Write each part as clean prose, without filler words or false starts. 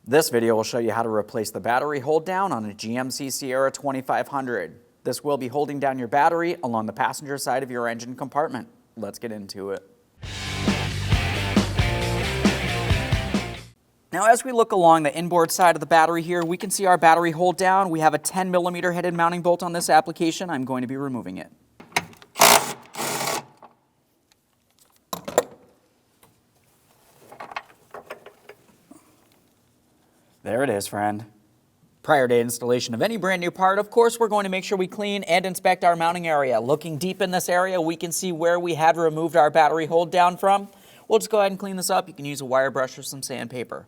This video will show you how to replace the battery hold down on a GMC Sierra 2500. This will be holding down your battery along the passenger side of your engine compartment. Let's get into it. Now, as we look along the inboard side of the battery here, we can see our battery hold down. We have a 10mm headed mounting bolt on this application. I'm going to be removing it. There it is, friend. Prior to installation of any brand new part, of course, we're going to make sure we clean and inspect our mounting area. Looking deep in this area, we can see where we had removed our battery hold down from. We'll just go ahead and clean this up. You can use a wire brush or some sandpaper.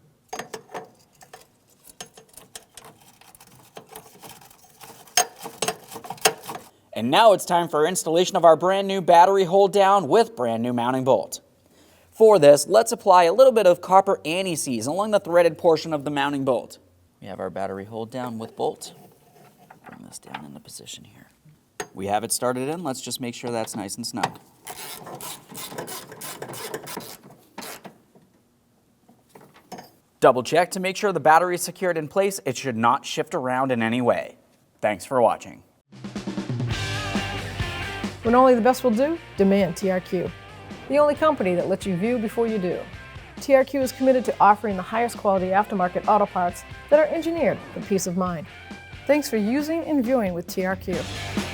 And now it's time for installation of our brand new battery hold down with brand new mounting bolt. For this, let's apply a little bit of copper anti-seize along the threaded portion of the mounting bolt. We have our battery hold down with bolt. Bring this down into position here. We have it started in. Let's just make sure that's nice and snug. Double check to make sure the battery is secured in place. It should not shift around in any way. Thanks for watching. When only the best will do, demand TRQ. The only company that lets you view before you do. TRQ is committed to offering the highest quality aftermarket auto parts that are engineered for peace of mind. Thanks for using and viewing with TRQ.